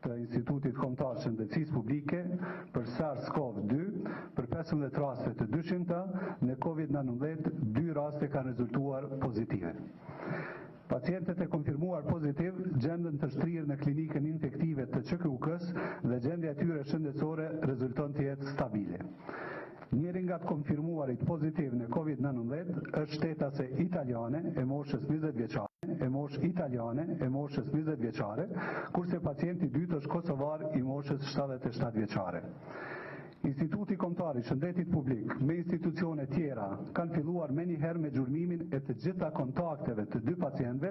të Institutit Kombëtar të Shëndetësisë Publike për SARS-CoV-2 për 15 raste të dyshimta, në COVID-19 2 raste kanë rezultuar pozitive. Pacientët e konfirmuar pozitiv gjenden të shtrirë në klinikën infektive të QKUK-s dhe gjendja e tyre shëndetësore rezulton të jetë stabile. Njëri nga të konfirmuarit pozitiv në COVID-19 është shtetase italiane e moshës 20 vjeçare, kurse pacienti i dytë është kosovar i moshës 77 vjeçare. Instituti Kombëtar i Shëndetit Publik me institucione tjera kanë filluar menjëherë me gjurmimin e të gjitha kontakteve të dy pacientëve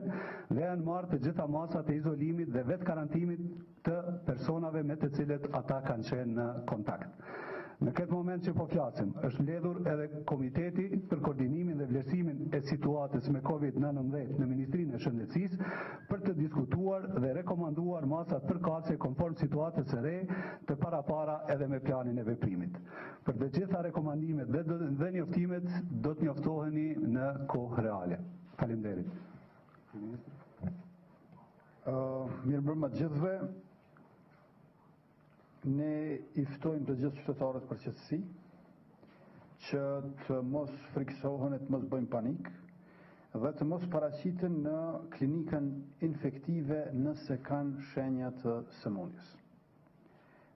dhe janë marrë të gjitha masat e izolimit dhe vetë karantimit të personave me të cilët ata kanë qenë në kontakt. Në këtë moment që po flasim, është mbledhur edhe Komiteti për koordinimin dhe vlerësimin e situatës me COVID-19 në Ministrinë e Shëndetësisë për të diskutuar dhe rekomanduar masat përkatëse konform situatës së re të parapara edhe me planin e veprimit. Për të gjitha rekomandimet dhe njoftimet do të njoftoheni në kohë reale. Faleminderit. Mirëmbrëma gjithëve. Ne i ftojmë të gjithë qytetarët për qetësi, që të mos friksohen e të mos bëjmë panik, dhe të mos paraqiten në klinikën infektive nëse kanë shenja të sëmundjes.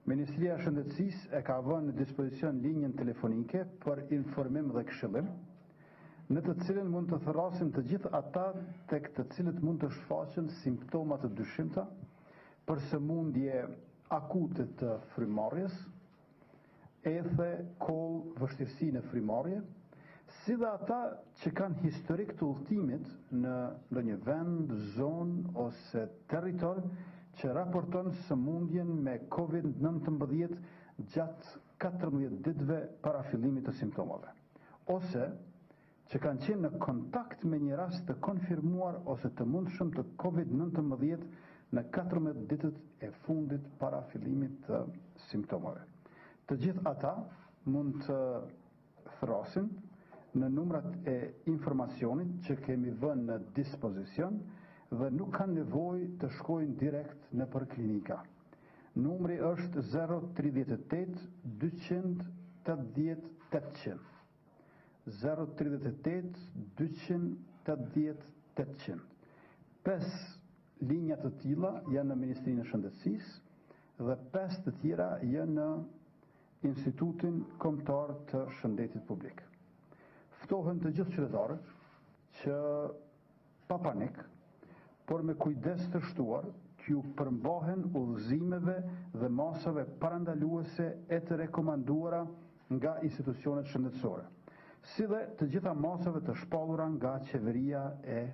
Ministria e Shëndetësisë e ka vënë në dispozicion linjën telefonike për informim dhe këshillim, në të cilën mund të thërrasim të gjithë ata tek të cilët mund të shfaqen simptomat të dyshimta për sëmundje akute të frymarrjes, ethe, koll, vështirësi në frymarrje, si dhe ata që kanë historik të udhëtimit në ndonjë vend, zonë ose territor që raporton sëmundjen me COVID-19 gjatë 14 ditëve para fillimit të simptomave, ose që kanë qenë në kontakt me një rast të konfirmuar ose të mundshëm të COVID-19 në 14 ditët e fundit para fillimit të simptomave. Të gjithë ata mund të thrasin në numrat e informacionit që kemi vënë në dispozicion dhe nuk kanë nevojë të shkojnë direkt në për klinika. Numri është 038 280 800. 038 280 800. 5 linja të tilla janë në Ministrinë e Shëndetësisë dhe 5 të tjera janë në Institutin Kombëtar të Shëndetit Publik. Ftohen të gjithë qytetarët që pa panik, por me kujdes të shtuar, t'ju përmbahen udhëzimeve dhe masave parandaluese e të rekomanduara nga institucionet shëndetësore, si dhe të gjitha masave të shpallura nga Qeveria e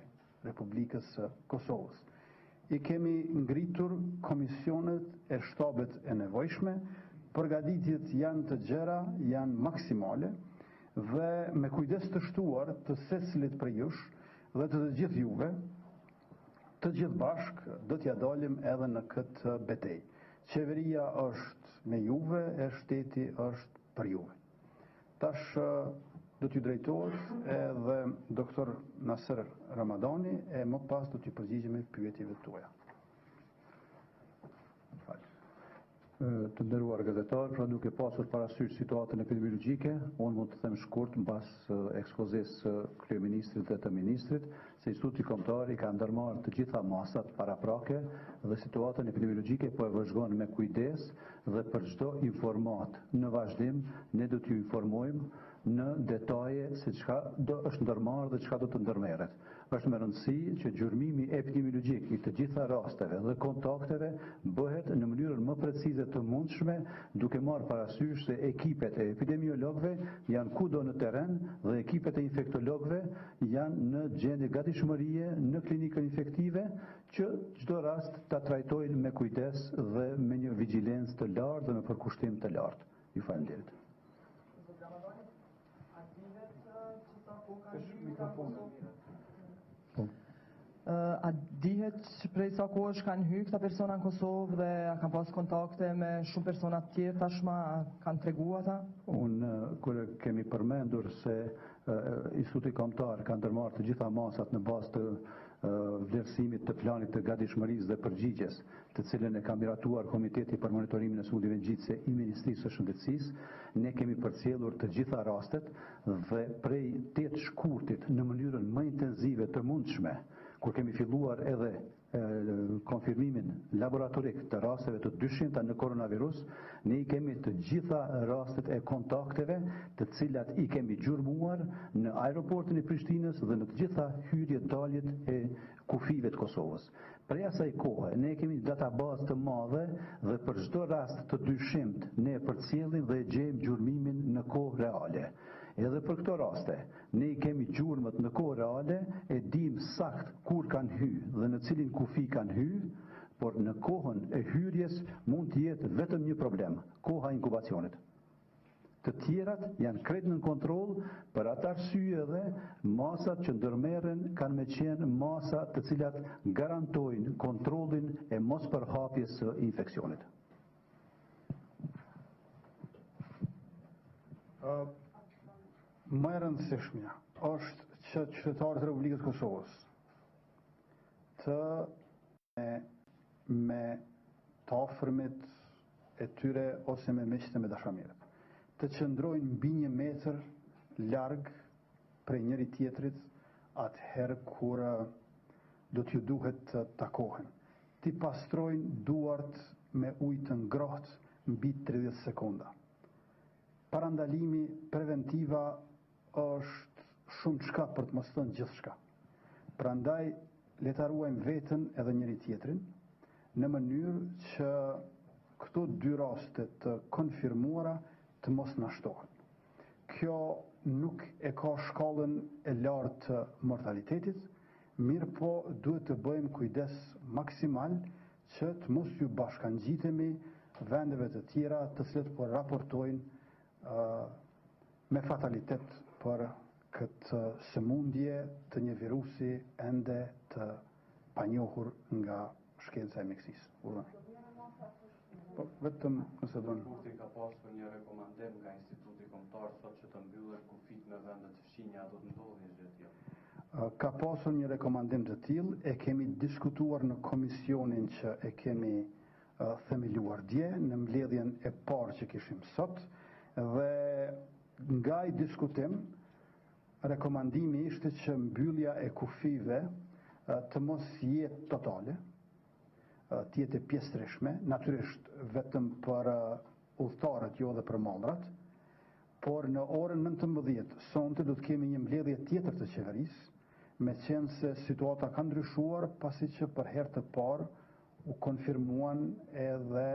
Republikës së Kosovës. I kemi ngritur komisionet e shtabet e nevojshme, përgatitjet janë të gjera, janë maksimale, dhe me kujdes të shtuar të secilit për jush dhe të gjithë juve, të gjithë bashk do t'ja dalim edhe në këtë betej. Qeveria është me juve, e shteti është për juve. Tash do t'ju drejtohet edhe doktor Nasser Ramadani e më pas do t'ju përgjigjemi pyetjeve tuaja. Të nderuar gazetar, pra duke pasur parasysh situatën epidemiologjike, unë mund të them shkurt mbas ekspozes së kryeministrit dhe të ministrit, se Instituti Kombëtar i ka ndërmarrë të gjitha masat paraprake dhe situatën epidemiologjike po e vëzhgon me kujdes dhe për çdo informat në vazhdim ne do t'ju informojmë në detaje se çka do është ndërmarrë dhe çka do të ndërmerret. Është me rëndësi që gjurmimi epidemiologjik i të gjitha rasteve dhe kontakteve bëhet në mënyrën më precize të mundshme, duke marrë parasysh se ekipet e epidemiologëve janë kudo në terren dhe ekipet e infektologëve janë në gjendje gatishmërie në klinikën infektive që çdo rast ta trajtojnë me kujdes dhe me një vigjilencë të lartë dhe me përkushtim të lartë. Ju falenderoj. A dihet prej sa kohësh kanë hyrë këta persona në Kosovë dhe a kanë pas kontakte me shumë persona të tjerë tashma, a kanë treguar ata? Unë kur kemi përmendur se Instituti Kombëtar ka ndërmarrë të gjitha masat në bazë të vlerësimit të planit të gatishmërisë dhe përgjigjes, të cilën e ka miratuar Komiteti për Monitorimin e Sëmundjeve Ngjitse i Ministrisë së Shëndetësisë. Ne kemi përcjellur të gjitha rastet dhe prej 8 shkurtit në mënyrën më intenzive të mundshme, kur kemi filluar edhe konfirmimin laboratorik të rasteve të dyshimta në koronavirus, ne i kemi të gjitha rastet e kontakteve të cilat i kemi gjurmuar në aeroportin e Prishtinës dhe në të gjitha hyrjet daljet e kufive të Kosovës. Prej asaj kohe, ne kemi databazë të madhe dhe për çdo rast të dyshimt ne përcjellim dhe gjejmë gjurmimin në kohë reale. Edhe për këto raste, ne i kemi gjurmët në kohë reale, e dim sakt kur kanë hyrë dhe në cilin kufi kanë hyrë, por në kohën e hyrjes mund të jetë vetëm një problem, koha e inkubacionit. Të tjerat janë krejt në kontroll, për atë arsye edhe masat që ndërmerren kanë me qenë masa të cilat garantojnë kontrollin e mos përhapjes së infeksionit. Më e rëndësishmja është që qytetarët e Republikës Kosovës me të afërmit e tyre ose me miqtë e me dashamirët të qëndrojnë mbi 1 metër larg prej njëri tjetrit atëherë kur do t'ju duhet të takohen. Ti pastrojnë duart me ujë të ngrohtë mbi 30 sekonda. Parandalimi preventiva është shumë çka për të mos thënë gjithçka. Prandaj le ta ruajmë veten edhe njëri tjetrin në mënyrë që këto 2 raste të konfirmuara të mos na shtohen. Kjo nuk e ka shkallën e lartë të mortalitetit, mirë po duhet të bëjmë kujdes maksimal që të mos ju bashkangjitemi vendeve të tjera të cilat po raportojnë me fatalitet për këtë sëmundje të një virusi ende të panjohur nga shkenca e mjekësisë. Po, vetëm nëse do Instituti ka pasur një rekomandim nga Instituti Kombëtar thotë që të mbyllen kufit në vende të fshinja, do të ndodhë një gjë tillë. Ka pasur një rekomandim të tillë, e kemi diskutuar në komisionin që e kemi themeluar dje, në mbledhjen e parë që kishim sot, dhe nga i diskutim, rekomandimi ishte që mbyllja e kufive të mos jetë totale, të jetë pjesërishtme, natyrisht vetëm për udhëtarët, jo dhe për mallrat, por në orën 19 sonte do të kemi një mbledhje tjetër të qeverisë, me qenë se situata ka ndryshuar pasi që për herë të parë u konfirmuan edhe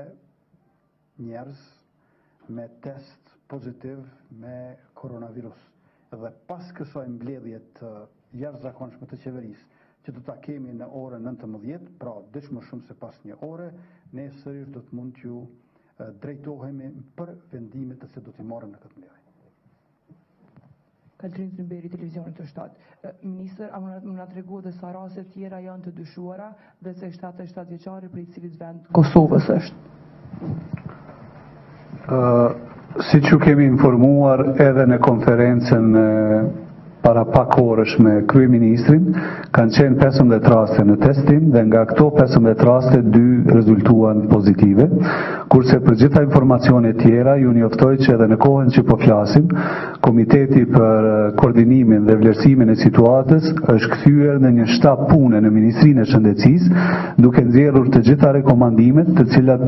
njerëz me test pozitiv me koronavirus. Dhe pas kësaj mbledhje të jashtëzakonshme të qeverisë, që do ta kemi në orën 19, pra diç më shumë se pas një ore, ne sërish do të mund t'ju drejtohemi për vendimet të se do t'i marrëm në këtë mbledhje. Kaltrin Zymberi, Televizionit të Shtatë. Ministër, a më nga tregu dhe sa raste tjera janë të dyshuara dhe se 77 vjeçari për i cilit vend Kosovës është? Si që kemi informuar edhe në konferencën para pak orësh me kryeministrin, kanë qenë 15 raste në testim dhe nga këto 15 raste 2 rezultuan pozitive, kurse për gjitha informacione tjera ju njoftoj që edhe në kohën që po flasim, Komiteti për koordinimin dhe vlerësimin e situatës është kthyer në një shtab pune në Ministrinë e Shëndetësisë, duke nxjerrur të gjitha rekomandimet, të cilat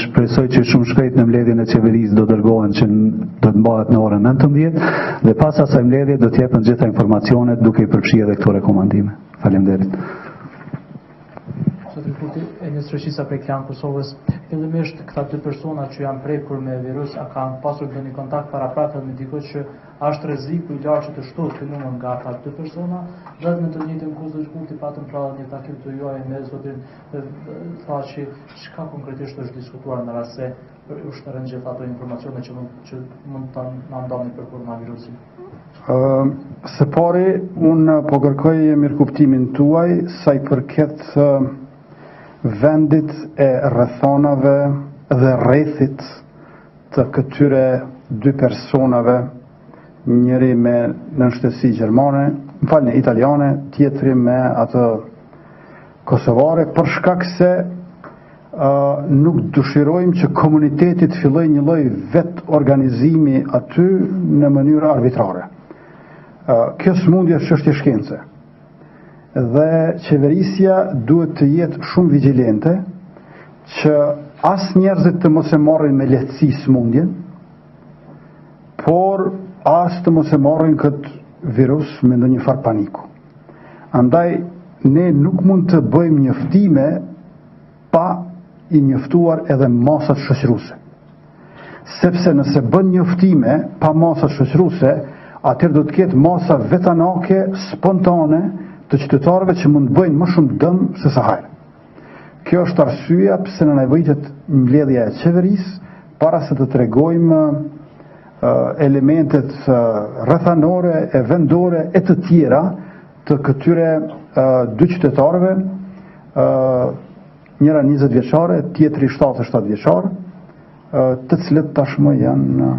shpresoj që shumë shpejt në mbledhjen e qeverisë do dërgohen që do të mbahet në orën 19 dhe pas asaj mbledhje do të jepen gjitha informacionet duke i përfshirë edhe këto rekomandime. Faleminderit. Deputeti e një streqisa prej Klan Kosovës, fillimisht këta 2 persona që janë prekur me virus, a kanë pasur ndonjë kontakt paraprakët me dikush që është rreziku i lartë që të shtohet ky numër nga ata 2 persona, dhe në të njëjtën kohë të shkurtë patëm pra një takim të juaj me zotin tha që çka konkretisht është diskutuar në rast se është rënë ato informacione që mund të na ndani për koronavirusin. Së pari, unë po kërkoj mirëkuptimin tuaj sa i përket vendit e rrethonave dhe rrethit të këtyre 2 personave njëri me nënshtësi gjermane, italiane, tjetri me atë kosovare, për shkak se nuk dëshirojmë që komuniteti të filloj një lloj vet organizimi aty në mënyrë arbitrare. Kjo smundje është çështje shkence. Dhe qeverisja duhet të jetë shumë vigjilente që as njerëzit të mos e marrin me lehtësi smundjen, por as të mos e marrin këtë virus me ndonjë farë paniku. Andaj ne nuk mund të bëjmë njoftime pa i njoftuar edhe masat shoqëruese. Sepse nëse bën njoftime pa masat shoqëruese, atëherë do të ketë masa vetanake, spontane të qytetarëve që mund të bëjnë më shumë dëm se sa hajër. Kjo është arsyeja pse na nevojitet mbledhja e qeverisë para se të tregojmë elementet rrethanore e vendore e të tjera të këtyre dy qytetarëve, njëra 20 vjeçare, tjetri 77 vjeçar, të cilët tashmë janë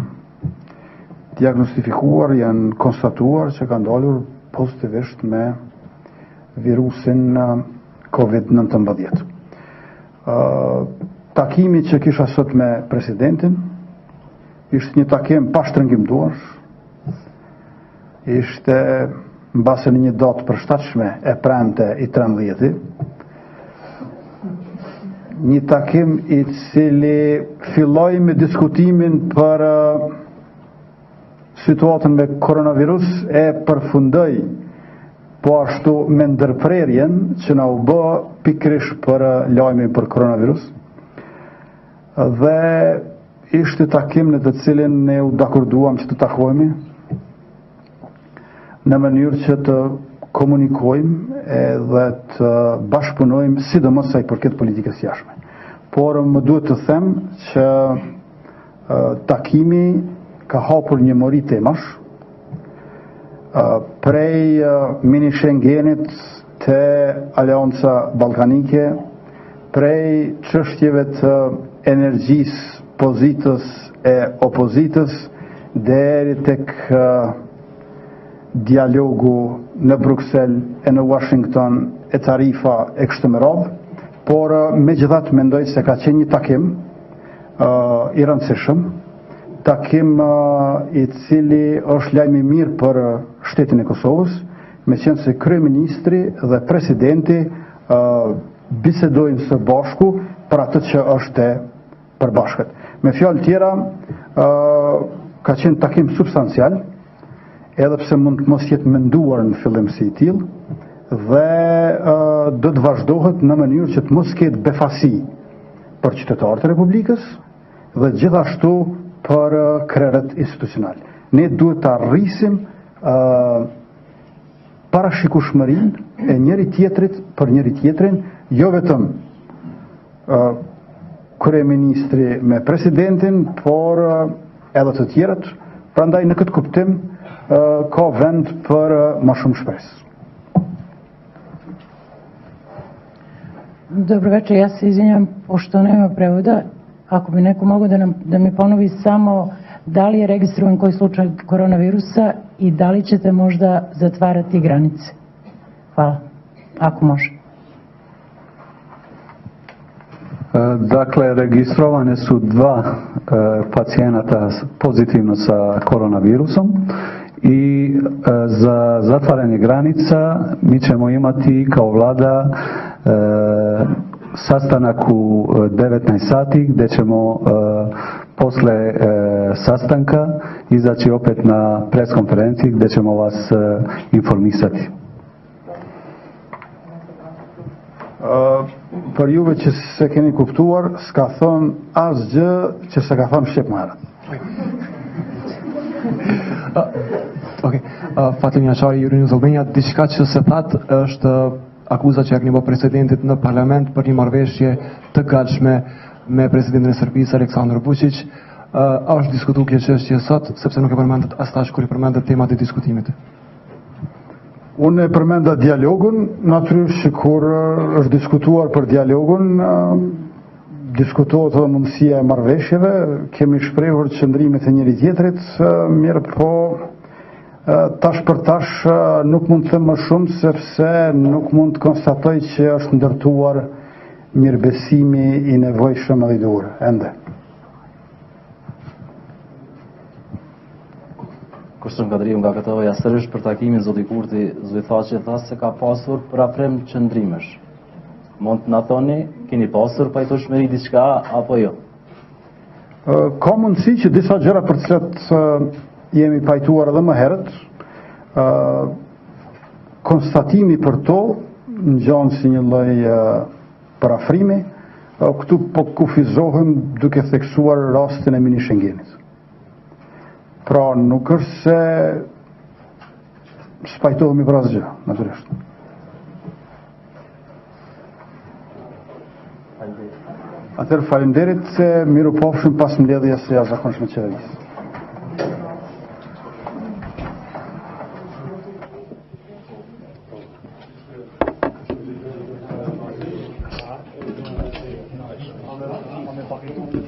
diagnostifikuar, janë konstatuar që kanë dalur pozitivisht me virusin COVID-19. Takimi që kisha sot me presidentin ishte një takim pa shtrëngimtuar, ishte mbase në një datë përshtatshme e premte i 13, një takim i cili filloi me diskutimin për situatën me koronavirus e përfundoi po ashtu me ndërprerjen që na u bë pikërisht për lajmin për koronavirus. Dhe ishte takim në të cilin ne u dakorduam që të takohemi në mënyrë që të komunikojmë edhe të bashkëpunojmë sidomos sa i përket politikës jashtme. Por më duhet të them që takimi ka hapur një mori temash, prej mini Schengenit te Aleanca Ballkanike, prej çështjeve të energjisë, pozitës e opozitës, deri tek dialogu në Bruxelles e në Washington e tarifa e kështu me radhë, por megjithatë mendoj se ka qenë një takim i rëndësishëm, takim i cili është lajm i mirë për shtetin e Kosovës, meqense se kryeministri dhe presidenti bisedojnë së bashku për atë që është e përbashkët. Me fjalë tjera, ka qenë takim substancial, edhe pse mund të mos jetë menduar në fillim si i tillë, dhe do të vazhdohet në mënyrë që të mos ketë befasi për qytetarët e Republikës dhe gjithashtu për krerët institucional. Ne duhet të arrisim parashikueshmërinë e njëri tjetrit për njëri tjetrin, jo vetëm kryeministri me presidentin, por edhe të tjerët. Prandaj në këtë kuptim ka vend për më shumë shpresë. Dobro večer, ja se izvinjam pošto nema prevoda. Ako bi neko mogao da mi ponovi samo da li je registrovan koji slučaj koronavirusa i da li ćete možda zatvarati granice. Hvala, ako može. Dakle, registrovane su 2 pacijenata pozitivno sa koronavirusom i za zatvaranje granica mi ćemo imati kao vlada sastanak u 19 sati gdje ćemo posle sastanka izaći opet na preskonferenciji gdje ćemo vas informisati. Për juve që se keni kuptuar, s'ka thënë asgjë që se ka thënë shqip më herët. Fatin Jashari, Jurinë Zolbenja, diçka që se thatë është akuza që ja keni bërë presidentit në parlament për një marrëveshje të gatshme me presidentin e Serbisë, Aleksandar Vučić. A është diskutuar kjo çështje sot, sepse nuk e përmendet as tash kur i përmendet temat e diskutimit? Unë e përmenda dialogun, natyrisht kur është diskutuar për dialogun, diskutohet edhe mundësia e marrëveshjeve, kemi shprehur qëndrimet e njëri tjetrit, mirë po Tash për tash nuk mund të them më shumë sepse nuk mund të konstatoj që është ndërtuar mirëbesimi i nevojshëm edhe i duhur. Ende. Kushtën Kadriu nga KTV-ja, sërish për takimin zoti Kurti Zujthaqi tha se ka pasur për aprem qëndrimesh. Mund të na thoni, keni pasur pajtueshmëri diçka apo jo? Ka mundësi që disa gjëra për cilat jemi pajtuar edhe më herët, konstatimi për to ngjan si një lloj parafrimi, këtu po kufizohem duke theksuar rastin e mini Schengenit. Pra nuk është se spajtohemi për asgjë, natyrisht. Atëherë faleminderit se miru pofshim pas mbledhjes së jashtëzakonshme të qeverisë. Paketun